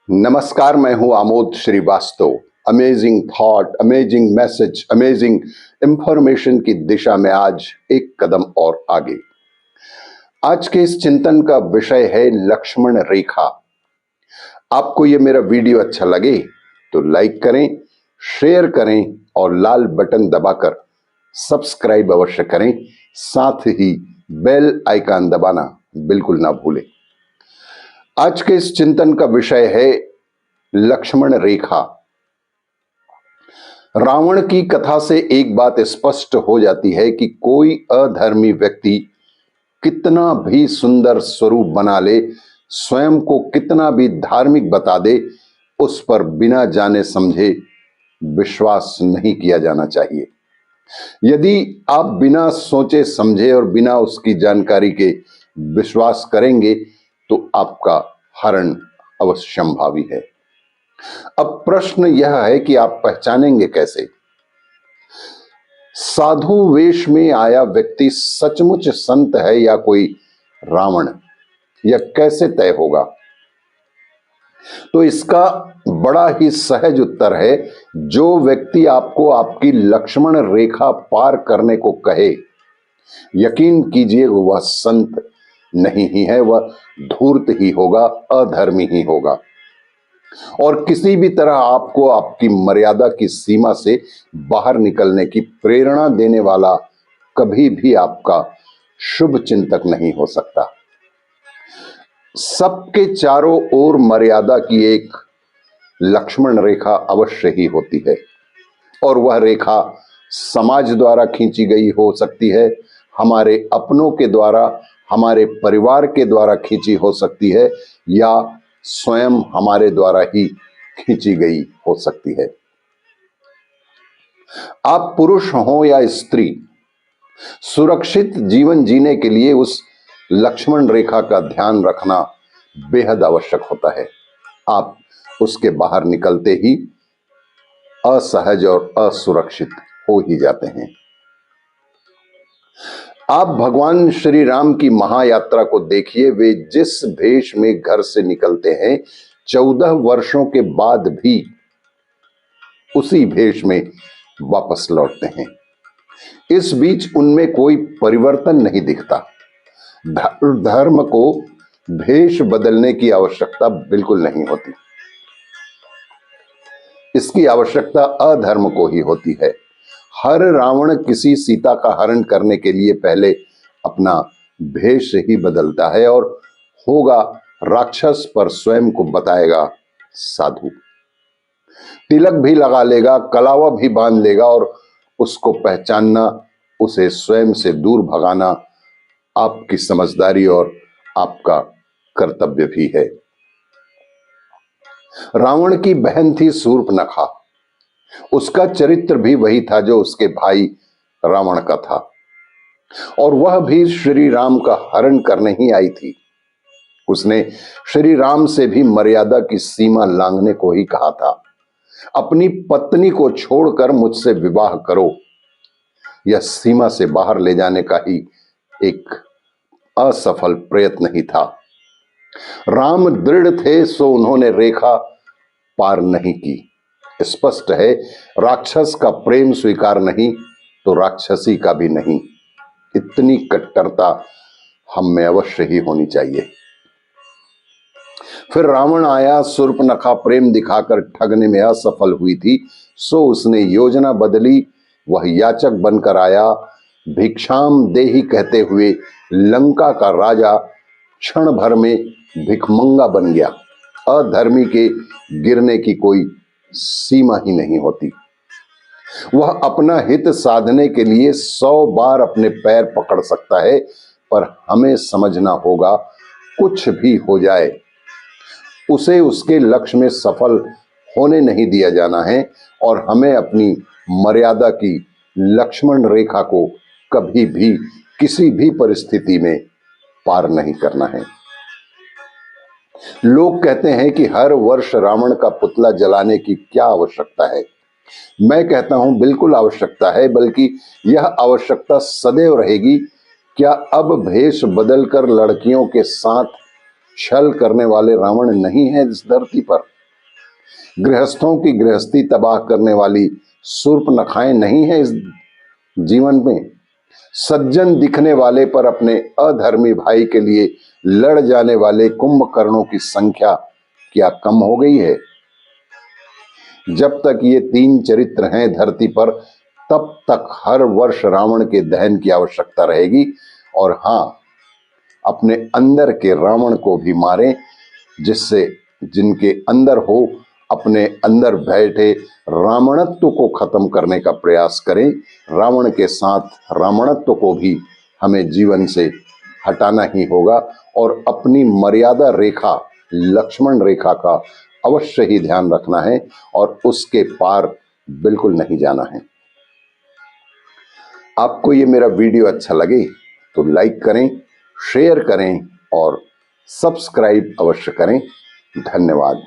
नमस्कार, मैं हूं Amod Srivastava. Amazing thought, amazing message, amazing information की दिशा में आज एक कदम और आगे। आज के इस चिंतन का विषय है लक्ष्मण रेखा। आपको ये मेरा वीडियो अच्छा लगे तो लाइक करें, शेयर करें और लाल बटन दबाकर सब्सक्राइब अवश्य करें। साथ ही बेल आइकन दबाना बिल्कुल ना भूलें। आज के इस चिंतन का विषय है लक्ष्मण रेखा। रावण की कथा से एक बात स्पष्ट हो जाती है कि कोई अधर्मी व्यक्ति कितना भी सुंदर स्वरूप बना ले, स्वयं को कितना भी धार्मिक बता दे, उस पर बिना जाने समझे विश्वास नहीं किया जाना चाहिए। यदि आप बिना सोचे समझे और बिना उसकी जानकारी के विश्वास करेंगे तो आपका हरण अवश्यंभावी है। अब प्रश्न यह है कि आप पहचानेंगे कैसे? साधु वेश में आया व्यक्ति सचमुच संत है या कोई रावण, यह कैसे तय होगा? तो इसका बड़ा ही सहज उत्तर है। जो व्यक्ति आपको आपकी लक्ष्मण रेखा पार करने को कहे, यकीन कीजिए वह संत नहीं ही है, वह धूर्त ही होगा, अधर्मी ही होगा और किसी भी तरह आपको आपकी मर्यादा की सीमा से बाहर निकलने की प्रेरणा देने वाला कभी भी आपका शुभ चिंतक नहीं हो सकता। सबके चारों ओर मर्यादा की एक लक्ष्मण रेखा अवश्य ही होती है और वह रेखा समाज द्वारा खींची गई हो सकती है, हमारे अपनों के द्वारा, हमारे परिवार के द्वारा खींची हो सकती है या स्वयं हमारे द्वारा ही खींची गई हो सकती है। आप पुरुष हो या स्त्री, सुरक्षित जीवन जीने के लिए उस लक्ष्मण रेखा का ध्यान रखना बेहद आवश्यक होता है। आप उसके बाहर निकलते ही असहज और असुरक्षित हो ही जाते हैं। आप भगवान श्री राम की महायात्रा को देखिए। वे जिस भेष में घर से निकलते हैं, 14 वर्षों के बाद भी उसी भेष में वापस लौटते हैं। इस बीच उनमें कोई परिवर्तन नहीं दिखता। धर्म को भेष बदलने की आवश्यकता बिल्कुल नहीं होती। इसकी आवश्यकता अधर्म को ही होती है। हर रावण किसी सीता का हरण करने के लिए पहले अपना भेष ही बदलता है और होगा राक्षस पर स्वयं को बताएगा साधु। तिलक भी लगा लेगा, कलावा भी बांध लेगा और उसको पहचानना, उसे स्वयं से दूर भगाना आपकी समझदारी और आपका कर्तव्य भी है। रावण की बहन थी शूर्पणखा। उसका चरित्र भी वही था जो उसके भाई रावण का था और वह भी श्री राम का हरण करने ही आई थी। उसने श्री राम से भी मर्यादा की सीमा लांघने को ही कहा था। अपनी पत्नी को छोड़कर मुझसे विवाह करो, यह सीमा से बाहर ले जाने का ही एक असफल प्रयत्न ही था। राम दृढ़ थे, सो उन्होंने रेखा पार नहीं की। स्पष्ट है, राक्षस का प्रेम स्वीकार नहीं तो राक्षसी का भी नहीं। इतनी कट्टरता हम में अवश्य ही होनी चाहिए। फिर रावण आया, शूर्पणखा प्रेम दिखाकर ठगने में असफल हुई थी, सो उसने योजना बदली। वह याचक बनकर आया, भिक्षाम देहि कहते हुए लंका का राजा क्षण भर में भिखमंगा बन गया। अधर्मी के गिरने की कोई सीमा ही नहीं होती। वह अपना हित साधने के लिए 100 बार अपने पैर पकड़ सकता है, पर हमें समझना होगा कुछ भी हो जाए, उसे उसके लक्ष्य में सफल होने नहीं दिया जाना है और हमें अपनी मर्यादा की लक्ष्मण रेखा को कभी भी किसी भी परिस्थिति में पार नहीं करना है। लोग कहते हैं कि हर वर्ष रावण का पुतला जलाने की क्या आवश्यकता है। मैं कहता हूं बिल्कुल आवश्यकता है, बल्कि यह आवश्यकता सदैव रहेगी। क्या अब भेष बदलकर लड़कियों के साथ छल करने वाले रावण नहीं है इस धरती पर। गृहस्थों की गृहस्थी तबाह करने वाली शूर्पणखाएं नहीं है इस जीवन में। सज्जन दिखने वाले पर अपने अधर्मी भाई के लिए लड़ जाने वाले कुंभकर्णों की संख्या क्या कम हो गई है? जब तक ये तीन चरित्र हैं धरती पर, तब तक हर वर्ष रावण के दहन की आवश्यकता रहेगी। और हां, अपने अंदर के रावण को भी मारें, जिससे जिनके अंदर हो, अपने अंदर बैठे रावणत्व को खत्म करने का प्रयास करें। रावण के साथ रावणत्व को भी हमें जीवन से हटाना ही होगा और अपनी मर्यादा रेखा, लक्ष्मण रेखा का अवश्य ही ध्यान रखना है और उसके पार बिल्कुल नहीं जाना है। आपको ये मेरा वीडियो अच्छा लगे तो लाइक करें, शेयर करें और सब्सक्राइब अवश्य करें। धन्यवाद।